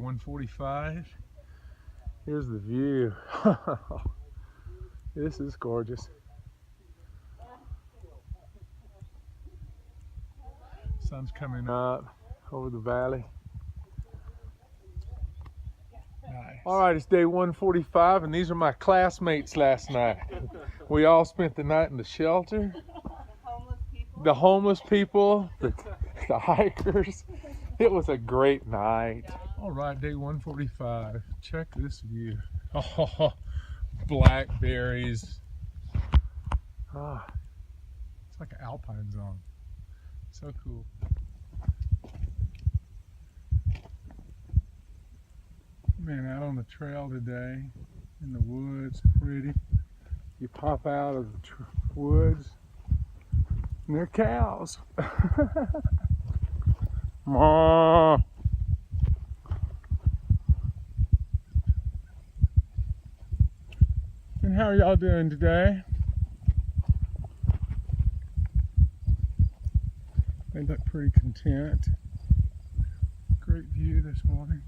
145. Here's the view. This is gorgeous. Sun's coming up over the valley. Nice. All right, it's day 145, and these are my classmates last night. We all spent the night in the shelter. The homeless people, the hikers. It was a great night. All right, day 145. Check this view. Oh, blackberries. Ah, it's like an alpine zone. So cool. Man, out on the trail today, in the woods, pretty. You pop out of the woods, and they're cows. Moo. And how are y'all doing today? They look pretty content. Great view this morning.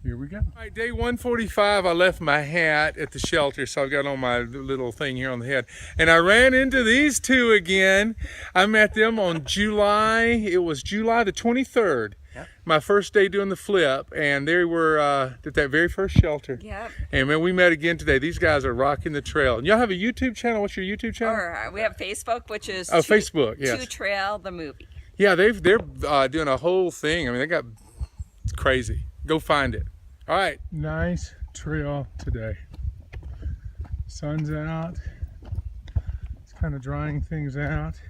Here we go. All right, day 145, I left my hat at the shelter, so I've got on my little thing here on the head. And I ran into these two again. I met them on July the 23rd. Yep. My first day doing the flip, and they were at that very first shelter. Yep. And man, we met again today. These guys are rocking the trail. And y'all have a YouTube channel? What's your YouTube channel? Or we have Facebook, which is Facebook, yes. Thru-Trail the movie. Yeah, they're doing a whole thing. I mean, it's crazy. Go find it. All right. Nice trail today. Sun's out. It's kind of drying things out.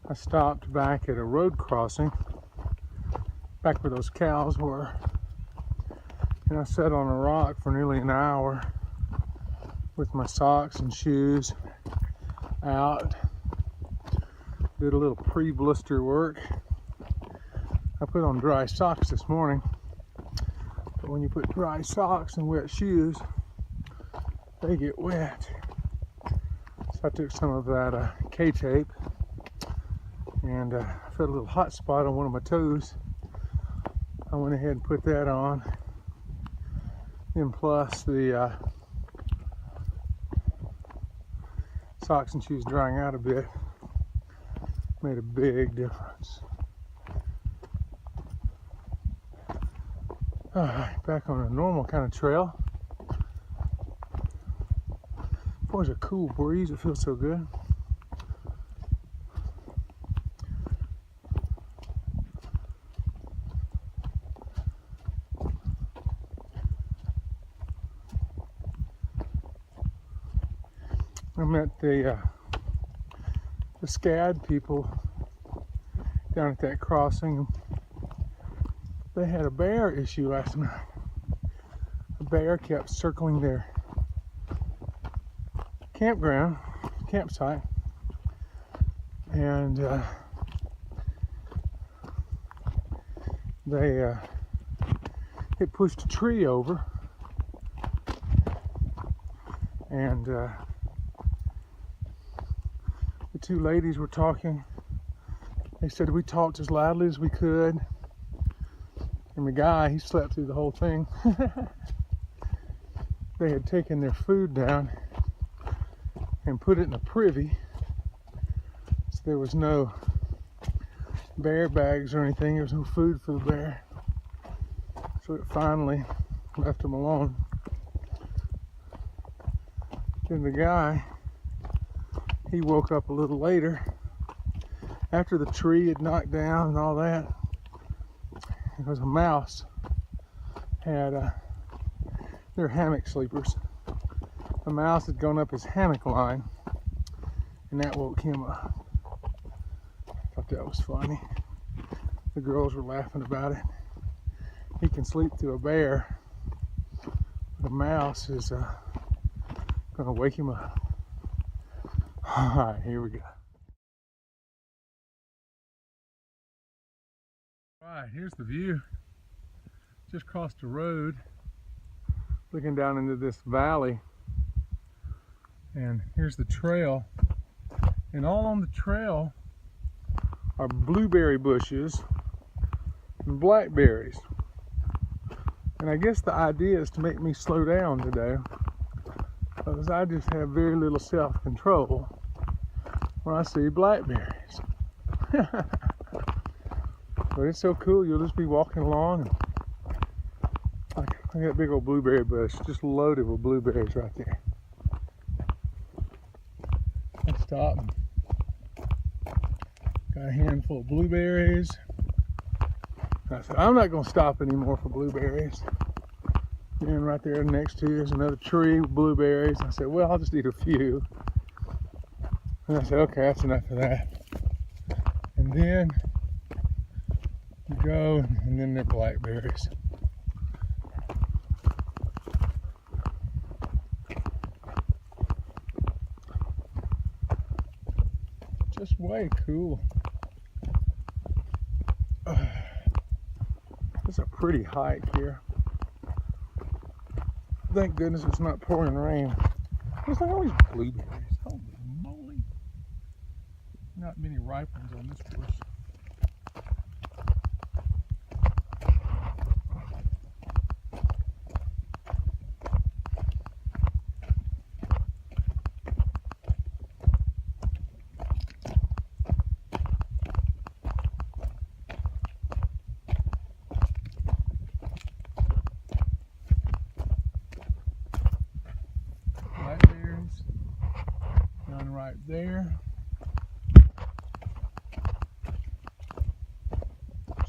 I stopped back at a road crossing, back where those cows were, and I sat on a rock for nearly an hour with my socks and shoes out. Did a little pre-blister work. I put on dry socks this morning, but when you put dry socks and wet shoes, they get wet. So I took some of that K-tape and felt a little hot spot on one of my toes. I went ahead and put that on. Then plus the socks and shoes drying out a bit made a big difference. All right, back on a normal kind of trail. Boy, there's a cool breeze. It feels so good. I met the SCAD people down at that crossing. They had a bear issue last night. A bear kept circling their campsite, and it pushed a tree over, and the two ladies were talking. They said we talked as loudly as we could. And the guy, he slept through the whole thing. They had taken their food down and put it in a privy. So there was no bear bags or anything. There was no food for the bear. So it finally left him alone. Then the guy, he woke up a little later after the tree had knocked down and all that. Because a mouse had they're hammock sleepers. A mouse had gone up his hammock line, and that woke him up. I thought that was funny. The girls were laughing about it. He can sleep through a bear, but a mouse is gonna wake him up. All right, here we go. All right, here's the view. Just crossed the road, looking down into this valley, and here's the trail. And all on the trail are blueberry bushes and blackberries. And I guess the idea is to make me slow down today, because I just have very little self-control when I see blackberries. But it's so cool, you'll just be walking along and I got a big old blueberry bush just loaded with blueberries right there. I stop and got a handful of blueberries. I said, I'm not going to stop anymore for blueberries. And right there next to you is another tree with blueberries. I said, well, I'll just eat a few. And I said, okay, that's enough of that. And then you go, and then they're blackberries. Just way cool. It's a pretty hike here. Thank goodness it's not pouring rain. There's like all these blueberries. Holy moly. Not many ripe ones on this bush. Blackberries, none right there.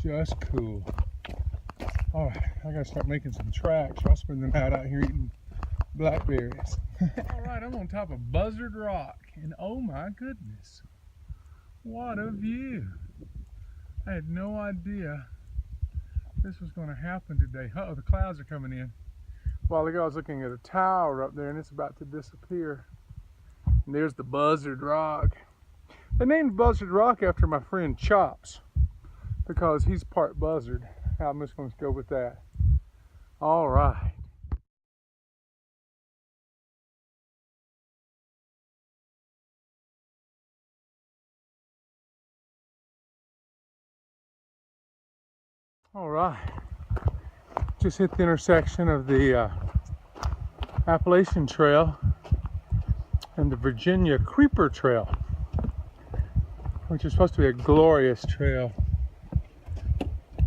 Just cool. All right, I gotta start making some tracks. I'll spend the night out here eating blackberries. All right, I'm on top of Buzzard Rock, and oh my goodness, what a view! I had no idea this was going to happen today. Uh-oh, the clouds are coming in. A while ago I was looking at a tower up there and it's about to disappear. And there's the Buzzard Rock. They named Buzzard Rock after my friend Chops because he's part buzzard. I'm just going to go with that. All right. All right. Just hit the intersection of the Appalachian Trail and the Virginia Creeper Trail, which is supposed to be a glorious trail.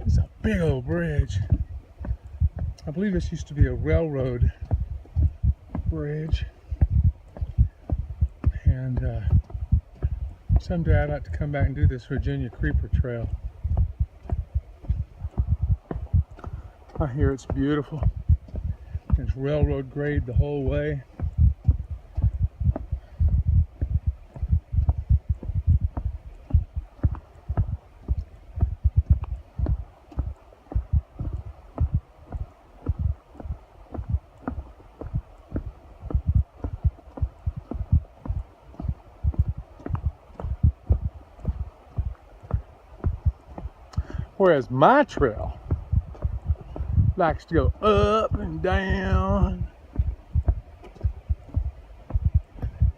It's a big old bridge. I believe this used to be a railroad bridge. And someday I'd like to come back and do this Virginia Creeper Trail. I hear it's beautiful. There's railroad grade the whole way. Whereas my trail likes to go up and down.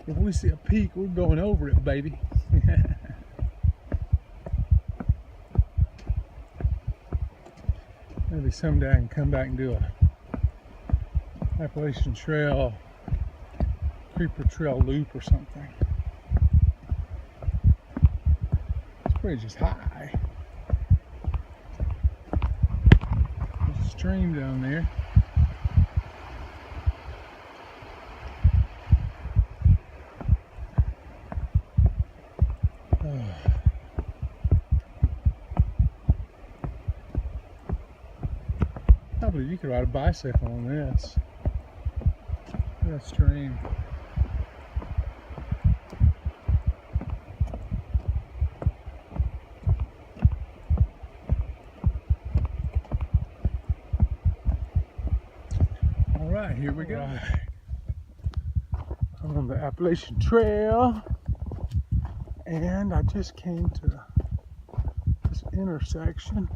If we see a peak, we're going over it, baby. Maybe someday I can come back and do a Appalachian Trail, Creeper Trail loop or something. This bridge is high. There's a stream down there. I believe you could ride a bicycle on this. Look at that stream. All right, here we go. Right. I'm on the Appalachian Trail, and I just came to this intersection.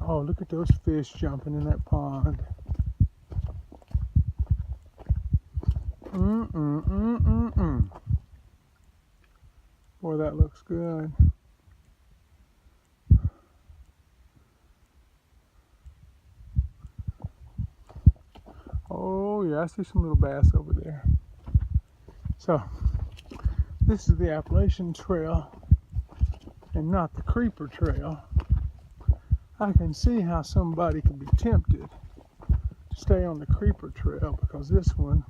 Oh, look at those fish jumping in that pond. Boy, that looks good. Oh yeah, I see some little bass over there. So, this is the Appalachian Trail and not the Creeper Trail. I can see how somebody could be tempted to stay on the Creeper Trail because this one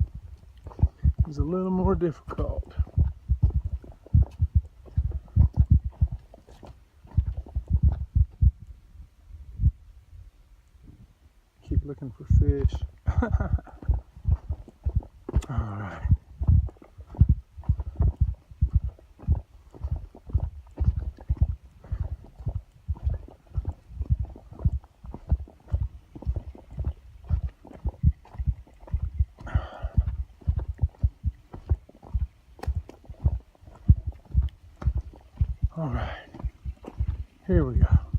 is a little more difficult. Keep looking for fish. All right. All right. Here we go.